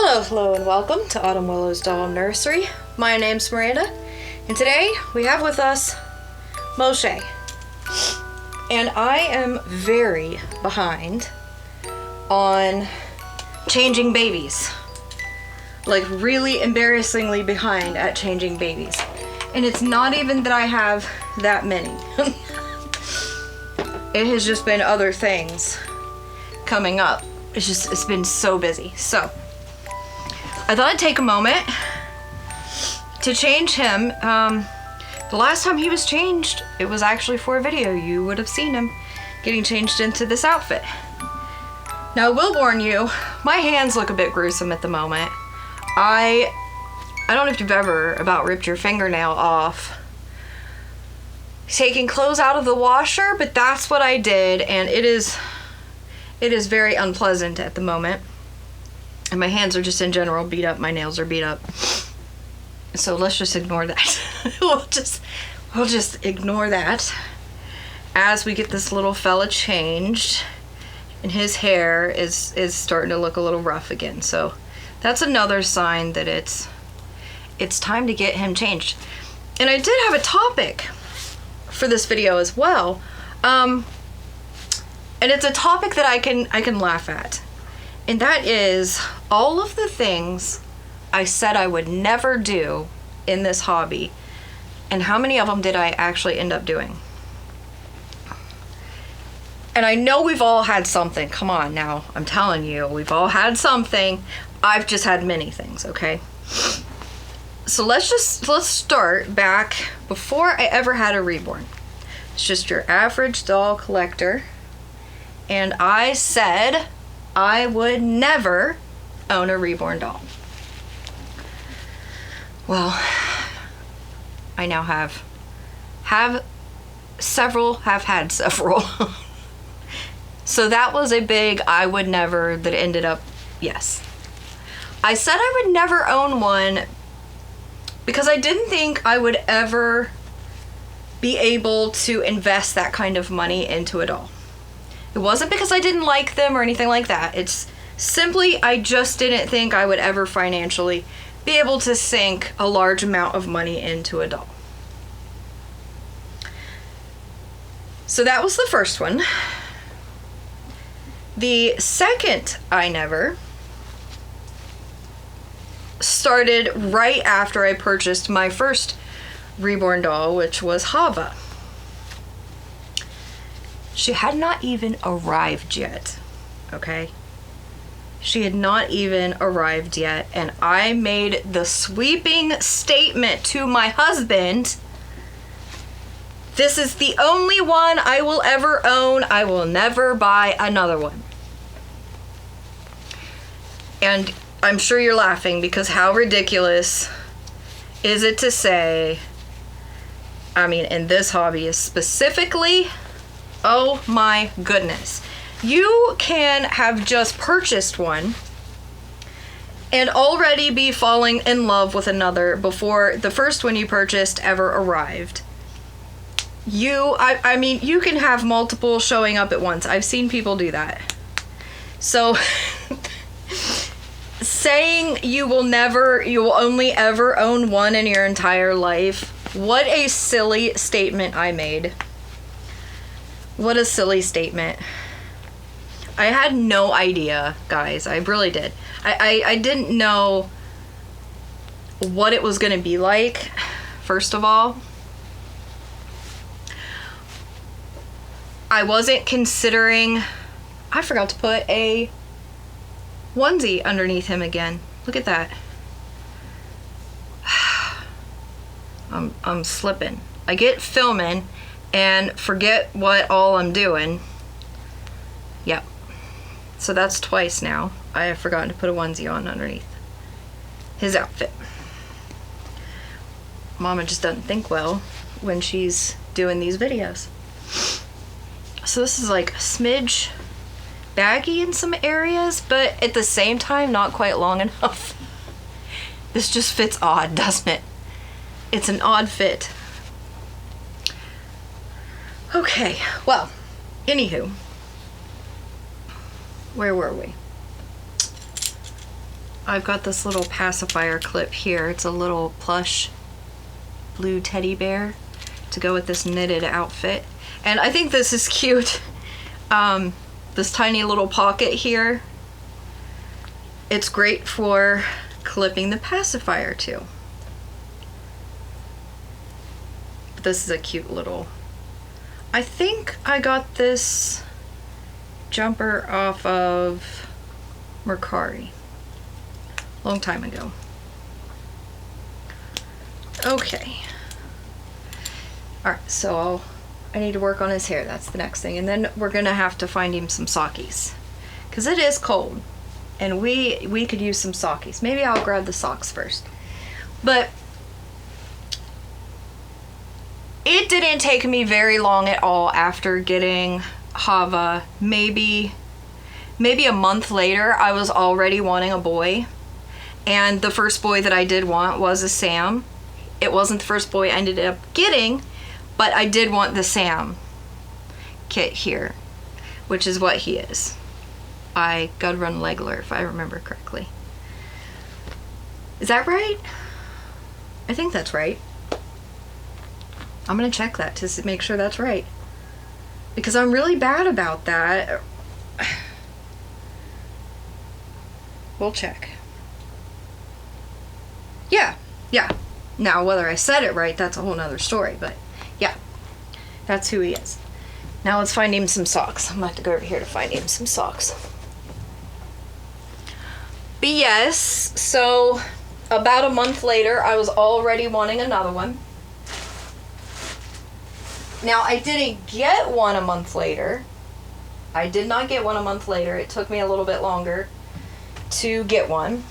Hello, and welcome to Autumn Willow's Doll Nursery. My name's Miranda, and today we have with us Moshe. And I am very behind on changing babies. Like, really embarrassingly behind at changing babies. And it's not even that I have that many. It has just been other things coming up. It's been so busy. So I thought I'd take a moment to change him. The last time he was changed, it was actually for a video. You would have seen him getting changed into this outfit. Now, I will warn you, my hands look a bit gruesome at the moment. I don't know if you've ever about ripped your fingernail off taking clothes out of the washer, but that's what I did, and it is very unpleasant at the moment. And my hands are just in general beat up. My nails are beat up. So let's just ignore that. we'll just ignore that as we get this little fella changed. And his hair is starting to look a little rough again. So that's another sign that it's time to get him changed. And I did have a topic for this video as well. And it's a topic that I can laugh at. And that is all of the things I said I would never do in this hobby, and how many of them did I actually end up doing. And I know we've all had something. Come on now, I'm telling you, we've all had something. I've just had many things, okay? So let's start back before I ever had a reborn. It's just your average doll collector. And I said I would never own a reborn doll. Well, I now have had several. So that was a big I would never that ended up, yes. I said I would never own one because I didn't think I would ever be able to invest that kind of money into a doll. It wasn't because I didn't like them or anything like that. It's simply I just didn't think I would ever financially be able to sink a large amount of money into a doll. So that was the first one. The second I never started right after I purchased my first reborn doll, which was Hava. She had not even arrived yet, okay? She had not even arrived yet, and I made the sweeping statement to my husband, this is the only one I will ever own. I will never buy another one. And I'm sure you're laughing because how ridiculous is it to say, I mean, in this hobby specifically, oh my goodness. You can have just purchased one and already be falling in love with another before the first one you purchased ever arrived. I mean, you can have multiple showing up at once. I've seen people do that. So saying you will only ever own one in your entire life, what a silly statement I made. What a silly statement. I had no idea, guys. I really did. I didn't know what it was going to be like, first of all. I wasn't considering... I forgot to put a onesie underneath him again. Look at that. I'm slipping. I get filming and forget what all I'm doing. Yep. So that's twice now. I have forgotten to put a onesie on underneath his outfit. Mama just doesn't think well when she's doing these videos. So this is like a smidge baggy in some areas, but at the same time not quite long enough. This just fits odd, doesn't it? It's an odd fit. Okay, well, anywho, where were we? I've got this little pacifier clip here. It's a little plush blue teddy bear to go with this knitted outfit. And I think this is cute. This tiny little pocket here. It's great for clipping the pacifier to. But this is a cute little... I think I got this jumper off of Mercari. Long time ago. Okay. Alright, so I need to work on his hair. That's the next thing. And then we're going to have to find him some sockies. Because it is cold. And we could use some sockies. Maybe I'll grab the socks first. But it didn't take me very long at all after getting Hava. Maybe a month later, I was already wanting a boy. And the first boy that I did want was a Sam. It wasn't the first boy I ended up getting, but I did want the Sam kit here, which is what he is. I got run Legler, if I remember correctly. Is that right? I think that's right. I'm gonna check that to make sure that's right. Because I'm really bad about that. We'll check. Yeah. Now, whether I said it right, that's a whole nother story, but yeah. That's who he is. Now let's find him some socks. I'm gonna have to go over here to find him some socks. But yes, so about a month later, I was already wanting another one. Now, I didn't get one a month later. I did not get one a month later. It took me a little bit longer to get one.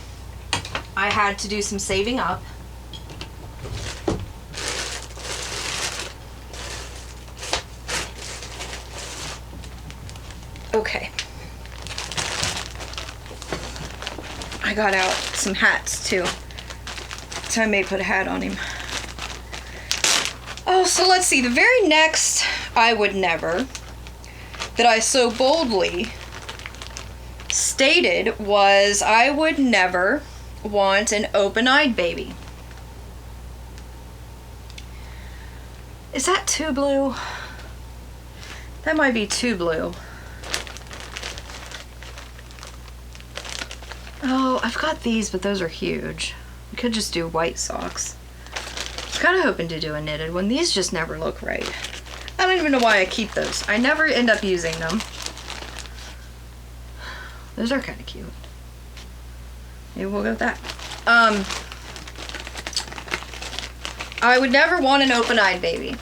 I had to do some saving up. Okay. I got out some hats too. So I may put a hat on him. Oh, so let's see. The very next I would never that I so boldly stated was I would never want an open-eyed baby. Is that too blue? That might be too blue. Oh, I've got these, but those are huge. We could just do white socks. I was kind of hoping to do a knitted one. These just never look right. I don't even know why I keep those. I never end up using them. Those are kind of cute. Maybe we'll go with that. I would never want an open-eyed baby.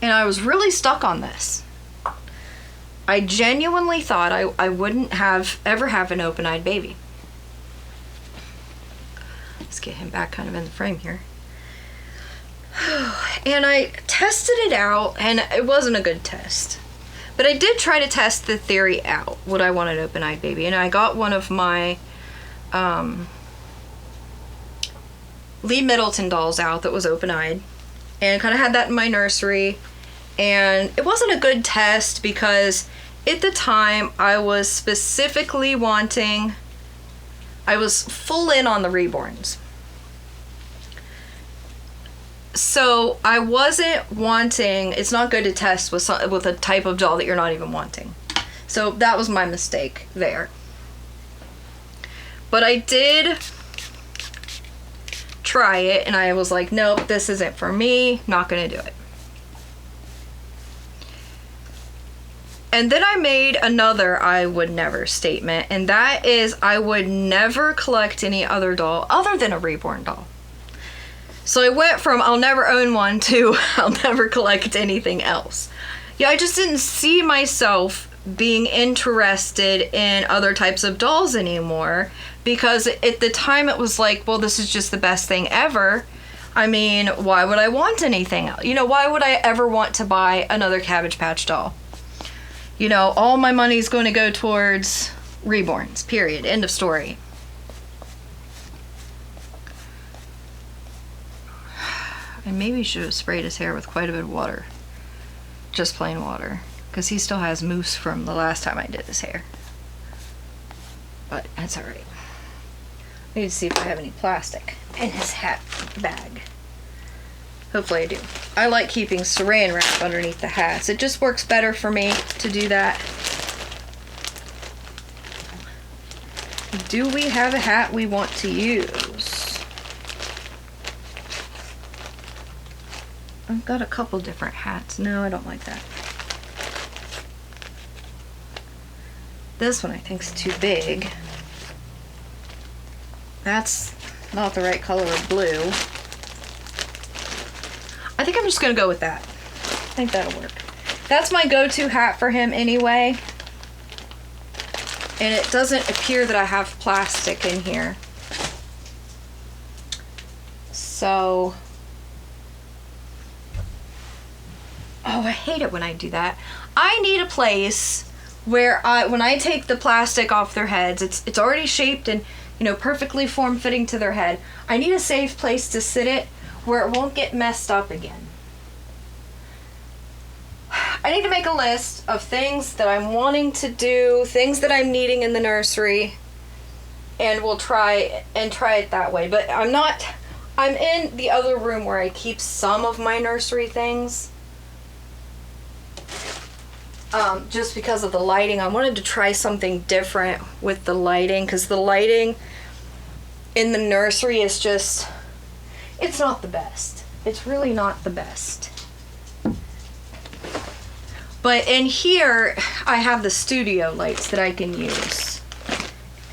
And I was really stuck on this. I genuinely thought I wouldn't ever have an open-eyed baby. Let's get him back kind of in the frame here. And I tested it out, and it wasn't a good test. But I did try to test the theory out, would I want an open-eyed baby? And I got one of my Lee Middleton dolls out that was open-eyed. And kind of had that in my nursery. And it wasn't a good test because at the time I was specifically wanting, I was full in on the Reborns. So I wasn't wanting, it's not good to test with a type of doll that you're not even wanting. So that was my mistake there. But I did try it and I was like, nope, this isn't for me, not gonna do it. And then I made another I would never statement, and that is I would never collect any other doll other than a Reborn doll. So I went from I'll never own one to I'll never collect anything else. Yeah, I just didn't see myself being interested in other types of dolls anymore because at the time it was like, well, this is just the best thing ever. I mean, why would I want anything else? You know, why would I ever want to buy another Cabbage Patch doll? You know, all my money's going to go towards Reborns, period. End of story. I maybe should have sprayed his hair with quite a bit of water. just plain water, because he still has mousse from the last time I did his hair. But that's alright. I need to see if I have any plastic in his hat bag. Hopefully I do. I like keeping saran wrap underneath the hats. It just works better for me to do that. Do we have a hat we want to use? I've got a couple different hats. No, I don't like that. This one I think is too big. That's not the right color of blue. I think I'm just gonna go with that. I think that'll work. That's my go-to hat for him anyway. And it doesn't appear that I have plastic in here. So, oh, I hate it when I do that. I need a place where when I take the plastic off their heads, it's already shaped and, you know, perfectly form-fitting to their head. I need a safe place to sit it where it won't get messed up again. I need to make a list of things that I'm wanting to do, things that I'm needing in the nursery, and we'll try it that way. But I'm in the other room where I keep some of my nursery things. Just because of the lighting. I wanted to try something different with the lighting, because the lighting in the nursery is just, it's not the best. It's really not the best. But in here, I have the studio lights that I can use.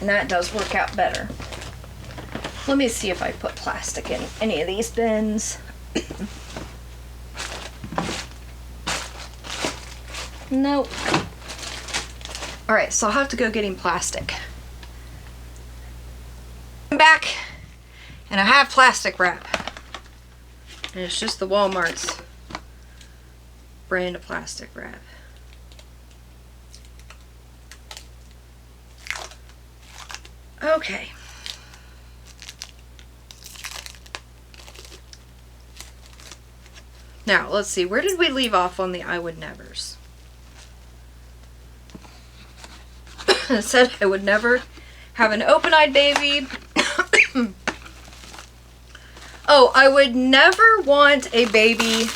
And that does work out better. Let me see if I put plastic in any of these bins. Nope. Alright, so I'll have to go get him plastic. I'm back, and I have plastic wrap. And it's just the Walmart's brand of plastic wrap. Okay. Now, let's see. Where did we leave off on the I would nevers? It said I would never have an open-eyed baby. Oh, I would never want a baby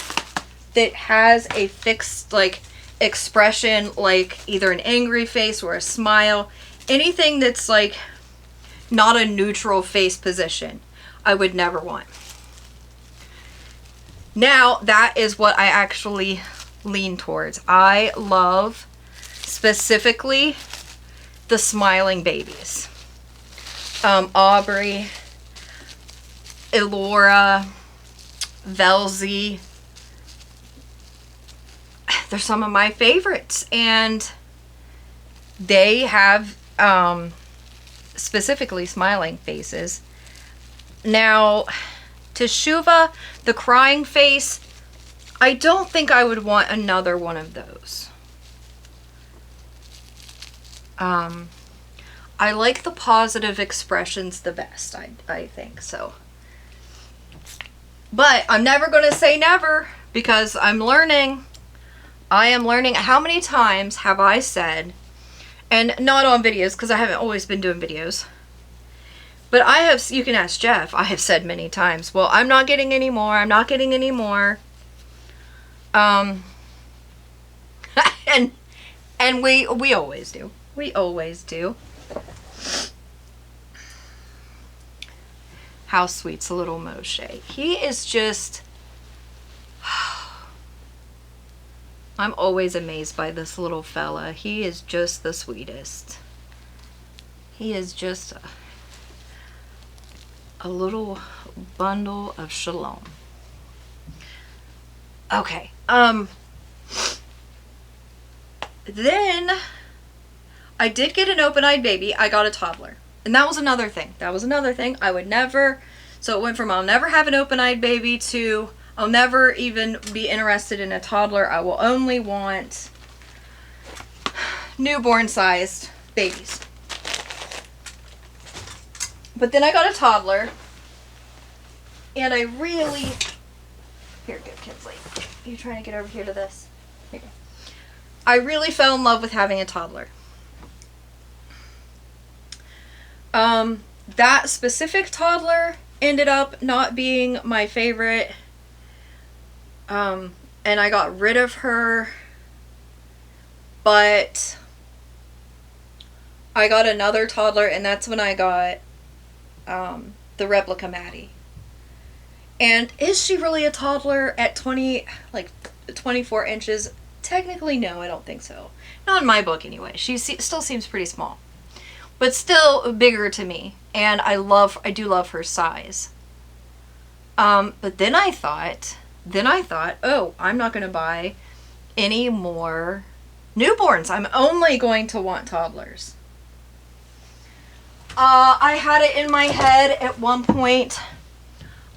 that has a fixed, like, expression, like either an angry face or a smile. Anything that's, like, not a neutral face position, I would never want. Now, that is what I actually lean towards. I love, specifically, the smiling babies. Aubrey, Elora, Velzy. They're some of my favorites, and they have specifically smiling faces. Now, Teshuva, the crying face, I don't think I would want another one of those. I like the positive expressions the best, I think so. But I'm never going to say never, because I'm learning. I am learning. How many times have I said, and not on videos, because I haven't always been doing videos, but I have, you can ask Jeff, I have said many times, well, I'm not getting any more, I'm not getting any more. And we always do. We always do. How sweet's a little Moshe. He is just, I'm always amazed by this little fella. He is just the sweetest. He is just a little bundle of shalom. Okay. Then I did get an open-eyed baby. I got a toddler. And that was another thing. That was another thing. I would never, so it went from I'll never have an open-eyed baby to I'll never even be interested in a toddler. I will only want newborn-sized babies. But then I got a toddler, and I really, here, good Kinsley, you trying to get over here to this? I really fell in love with having a toddler. That specific toddler ended up not being my favorite. And I got rid of her. But I got another toddler, and that's when I got the replica Maddie. And is she really a toddler at 24 inches? Technically, no, I don't think so. Not in my book, anyway. She still seems pretty small, but still bigger to me. And I do love her size. But then I thought, oh, I'm not going to buy any more newborns. I'm only going to want toddlers. I had it in my head at one point,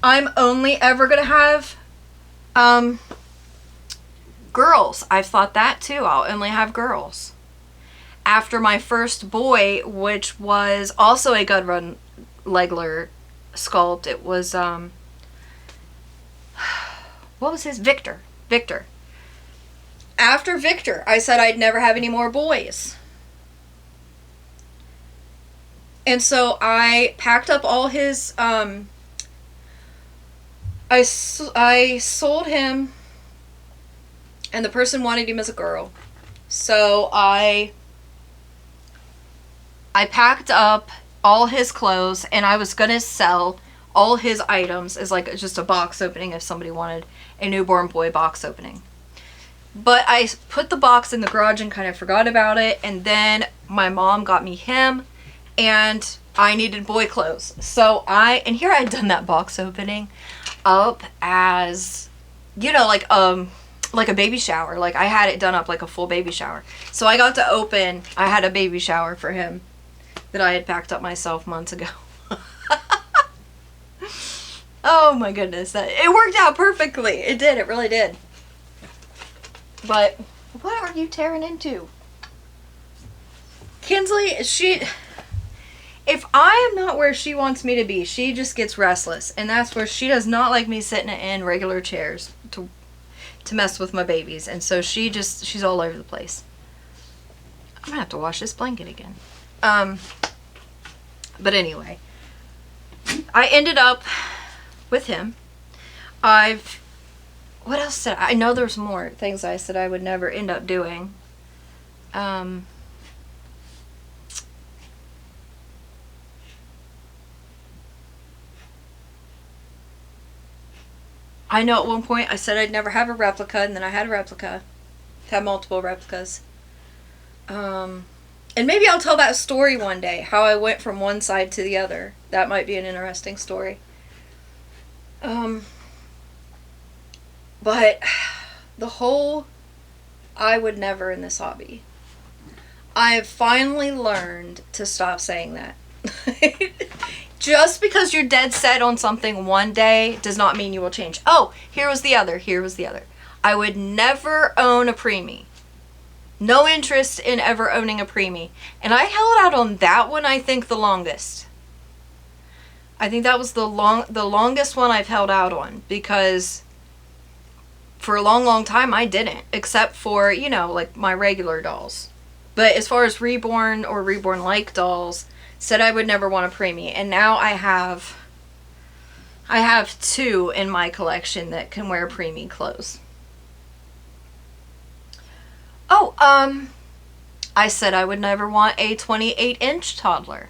I'm only ever going to have girls. I've thought that too. I'll only have girls. After my first boy, which was also a Gudrun Legler sculpt, it was, what was his? Victor. After Victor, I said I'd never have any more boys. And so I packed up all his, I sold him, and the person wanted him as a girl. So I packed up all his clothes, and I was going to sell all his items as like just a box opening if somebody wanted a newborn boy box opening. But I put the box in the garage and kind of forgot about it, and then my mom got me him, and I needed boy clothes. So and here I had done that box opening up as, you know, like a baby shower. Like I had it done up like a full baby shower. So I got to open, I had a baby shower for him that I had packed up myself months ago. Oh my goodness, it worked out perfectly. It did, it really did. But what are you tearing into? Kinsley, if I am not where she wants me to be, she just gets restless. And that's where she does not like me sitting in regular chairs to mess with my babies. And so she's all over the place. I'm gonna have to wash this blanket again. But anyway, I ended up with him. What else did I know? There's more things I said I would never end up doing. I know at one point I said I'd never have a replica, and then I had a replica. Had multiple replicas. And maybe I'll tell that story one day, how I went from one side to the other. That might be an interesting story. But the whole I would never in this hobby, I've finally learned to stop saying that. Just because you're dead set on something one day does not mean you will change. Oh, here was the other. I would never own a preemie. No interest in ever owning a preemie. And I held out on that one, I think, the longest. I think that was the longest one I've held out on, because for a long time I didn't, except for, you know, like my regular dolls. But as far as reborn or reborn-like dolls, said I would never want a preemie. And now I have 2 in my collection that can wear preemie clothes. Oh, I said I would never want a 28-inch toddler.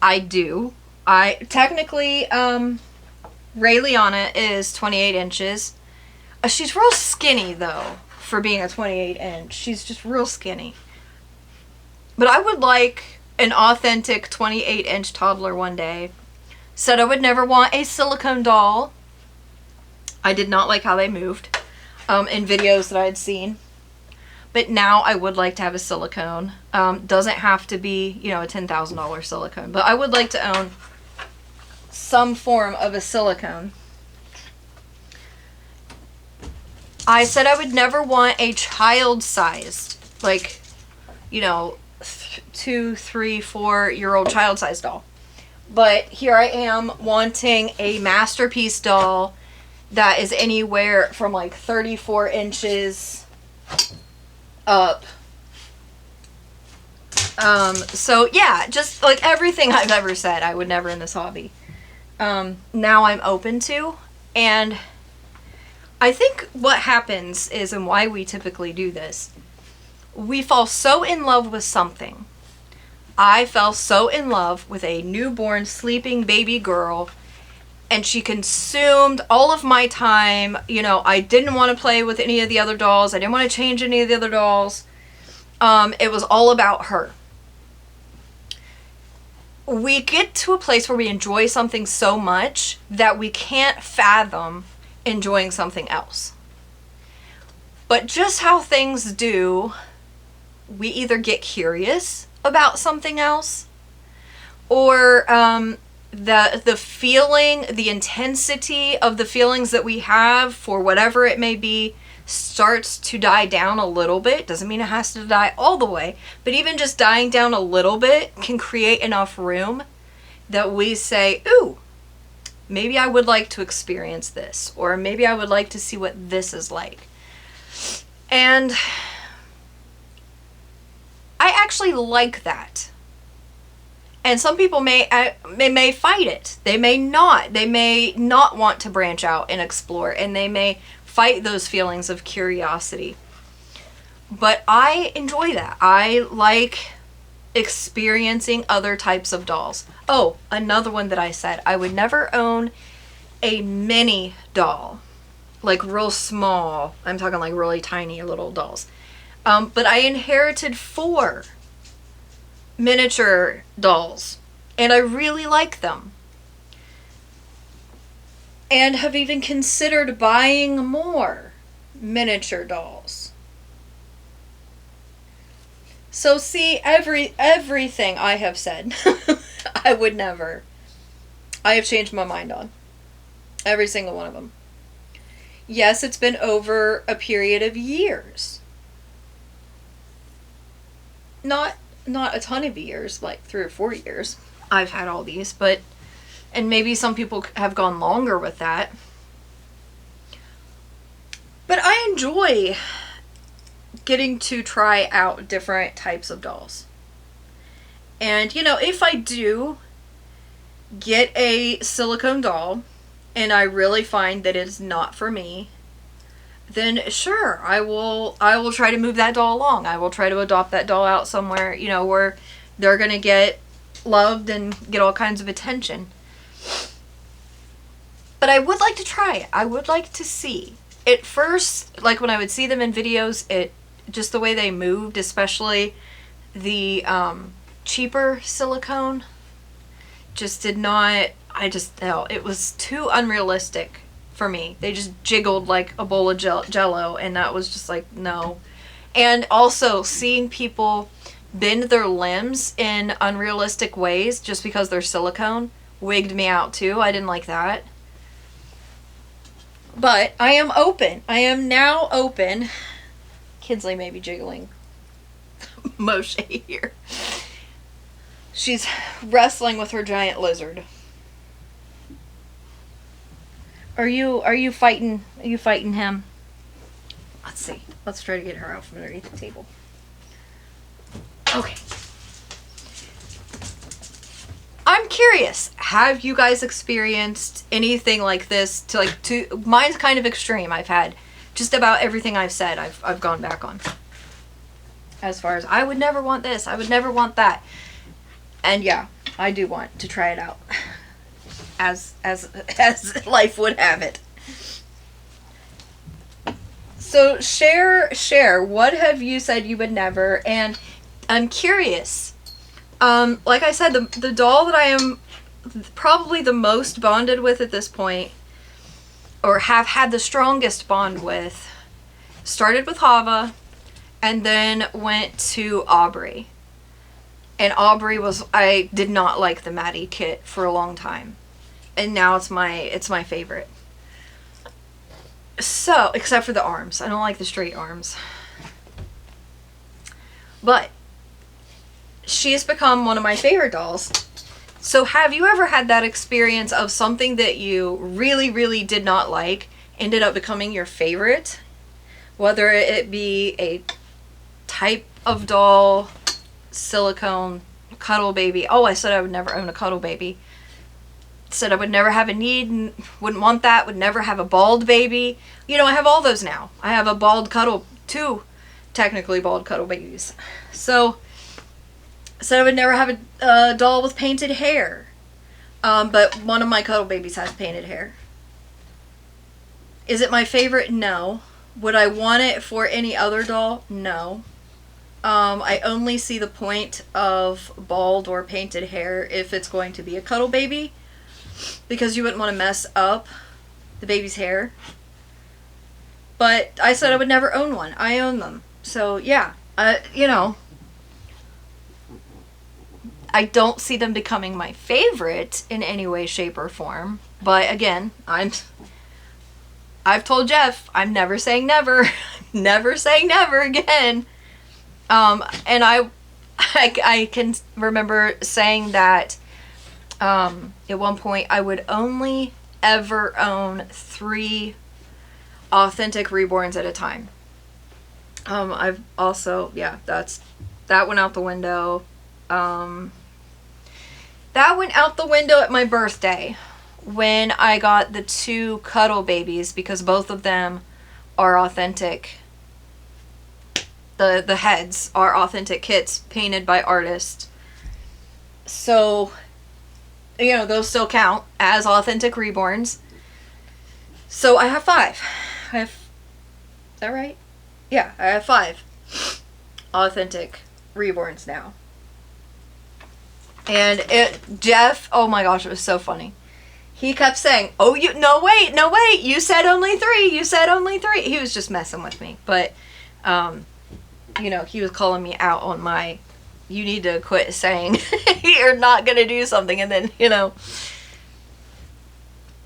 I do. Technically, Ray Liana is 28 inches. She's real skinny, though, for being a 28-inch. She's just real skinny. But I would like an authentic 28-inch toddler one day. Said I would never want a silicone doll. I did not like how they moved in videos that I had seen. But now I would like to have a silicone. Doesn't have to be, you know, a $10,000 silicone. But I would like to own some form of a silicone. I said I would never want a child-sized, like, you know, 2, 3, 4-year-old child-sized doll. But here I am wanting a masterpiece doll that is anywhere from like 34 inches up. So yeah, just like everything I've ever said I would never in this hobby, now I'm open to. And I think what happens is, and why we typically do this, we fall so in love with something. I fell so in love with a newborn sleeping baby girl, and she consumed all of my time. You know, I didn't want to play with any of the other dolls. I didn't want to change any of the other dolls. It was all about her. We get to a place where we enjoy something so much that we can't fathom enjoying something else. But just how things do, we either get curious about something else, or the feeling, the intensity of the feelings that we have for whatever it may be starts to die down a little bit. Doesn't mean it has to die all the way, but even just dying down a little bit can create enough room that we say, ooh, maybe I would like to experience this, or maybe I would like to see what this is like. And I actually like that. And some people may fight it. They may not want to branch out and explore, and they may fight those feelings of curiosity. But I enjoy that. I like experiencing other types of dolls. Oh, another one that I said, I would never own a mini doll. Like real small. I'm talking like really tiny little dolls. But I inherited 4 miniature dolls, and I really like them. And have even considered buying more miniature dolls. So see, everything I have said, I would never. I have changed my mind on. Every single one of them. Yes, it's been over a period of years. Not a ton of years, like 3 or 4 years. I've had all these, but, and maybe some people have gone longer with that. But I enjoy getting to try out different types of dolls. And, you know, if I do get a silicone doll and I really find that it's not for me, then sure, I will try to move that doll along. I will try to adopt that doll out somewhere, you know, where they're going to get loved and get all kinds of attention. But I would like to try it. I would like to see. At first, like when I would see them in videos, just the way they moved, especially the cheaper silicone, just did not, no, it was too unrealistic for me. They just jiggled like a bowl of jello, and that was just like, no. And also seeing people bend their limbs in unrealistic ways just because they're silicone wigged me out too. I didn't like that. But I am open. I am now open. Kinsley may be jiggling Moshe here. She's wrestling with her giant lizard. Are you fighting him? Let's see. Let's try to get her out from underneath the table. Okay. I'm curious. Have you guys experienced anything like this? Mine's kind of extreme. I've had just about everything I've said. I've gone back on. As far as I would never want this, I would never want that. And yeah, I do want to try it out. As life would have it. So share, what have you said you would never? And I'm curious. Like I said, the doll that I am probably the most bonded with at this point, or have had the strongest bond with, started with Hava, and then went to Aubrey. And Aubrey I did not like the Maddie kit for a long time. And now it's my favorite. So, except for the arms. I don't like the straight arms. But she has become one of my favorite dolls. So have you ever had that experience of something that you really, really did not like, ended up becoming your favorite, whether it be a type of doll, silicone, cuddle baby. Oh, I said I would never own a cuddle baby. Said I would never have a need, wouldn't want that, would never have a bald baby. You know, I have all those now. I have a bald cuddle, 2 technically bald cuddle babies. So, said I would never have a doll with painted hair. But one of my cuddle babies has painted hair. Is it my favorite? No. Would I want it for any other doll? No. I only see the point of bald or painted hair if it's going to be a cuddle baby, because you wouldn't want to mess up the baby's hair. But I said I would never own one. I own them. So yeah, you know, I don't see them becoming my favorite in any way, shape, or form. But again, I've told Jeff, I'm never saying never. Never saying never again. And I can remember saying that at one point I would only ever own 3 authentic Reborns at a time. I've also, yeah, that went out the window. That went out the window at my birthday when I got the 2 cuddle babies, because both of them are authentic. The heads are authentic kits painted by artists. So, you know, those still count as authentic Reborns. So I have 5. Is that right? Yeah, I have 5 authentic Reborns now. And Jeff, oh my gosh, it was so funny. He kept saying, oh, no wait, you said only 3, He was just messing with me. But, you know, he was calling me out on my, you need to quit saying you're not going to do something. And then, you know.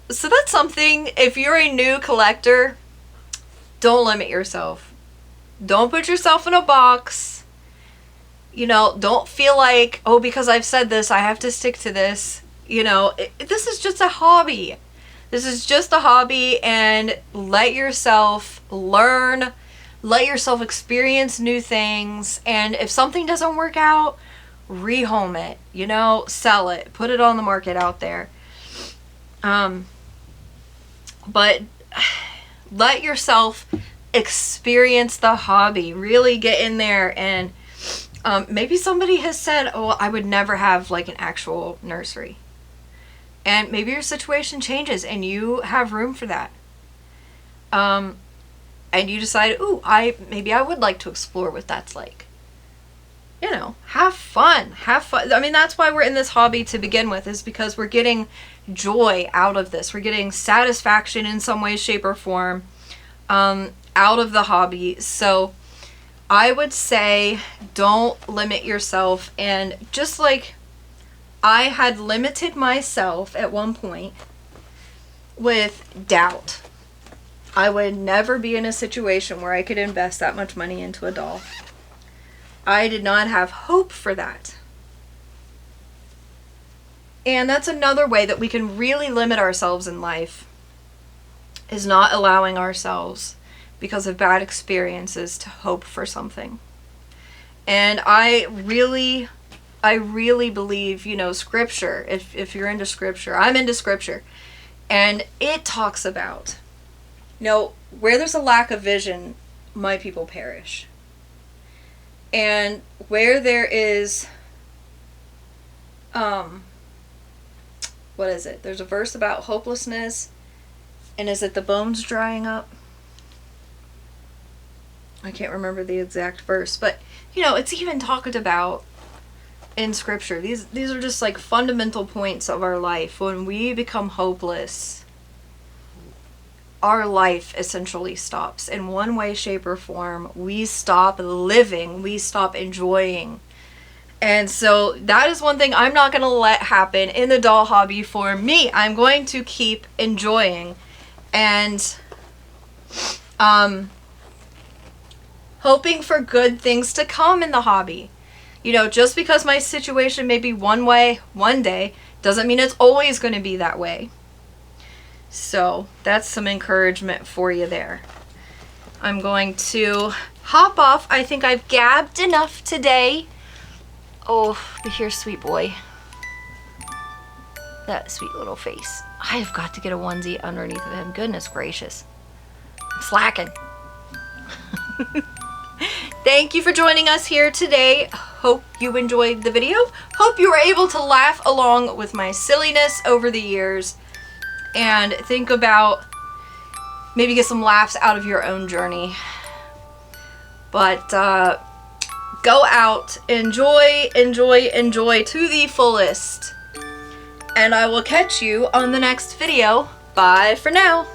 So that's something, if you're a new collector, don't limit yourself. Don't put yourself in a box. You know, don't feel like, oh, because I've said this, I have to stick to this. You know, this is just a hobby. This is just a hobby, and let yourself learn. Let yourself experience new things. And if something doesn't work out, rehome it. You know, sell it. Put it on the market out there. But let yourself experience the hobby. Really get in there. And maybe somebody has said, oh, I would never have like an actual nursery. And maybe your situation changes and you have room for that. And you decide, ooh, maybe I would like to explore what that's like. You know, have fun. I mean, that's why we're in this hobby to begin with, is because we're getting joy out of this. We're getting satisfaction in some way, shape, or form out of the hobby. So I would say don't limit yourself. And just like I had limited myself at one point with doubt, I would never be in a situation where I could invest that much money into a doll. I did not have hope for that. And that's another way that we can really limit ourselves in life, is not allowing ourselves, because of bad experiences, to hope for something. And I really believe, you know, scripture, if you're into scripture, I'm into scripture, and it talks about, you know, where there's a lack of vision, my people perish. And where there is, what is it? There's a verse about hopelessness, and is it the bones drying up? I can't remember the exact verse, but, you know, it's even talked about in scripture. These are just like fundamental points of our life. When we become hopeless, our life essentially stops in one way, shape, or form. We stop living. We stop enjoying. And so that is one thing I'm not going to let happen in the doll hobby for me. I'm going to keep enjoying and hoping for good things to come in the hobby. You know, just because my situation may be one way one day doesn't mean it's always going to be that way. So that's some encouragement for you there. I'm going to hop off. I think I've gabbed enough today. Oh, but here's sweet boy. That sweet little face. I've got to get a onesie underneath of him. Goodness gracious. I'm slacking. Thank you for joining us here today. Hope you enjoyed the video. Hope you were able to laugh along with my silliness over the years and think about maybe get some laughs out of your own journey. But go out, enjoy, enjoy, enjoy to the fullest. And I will catch you on the next video. Bye for now.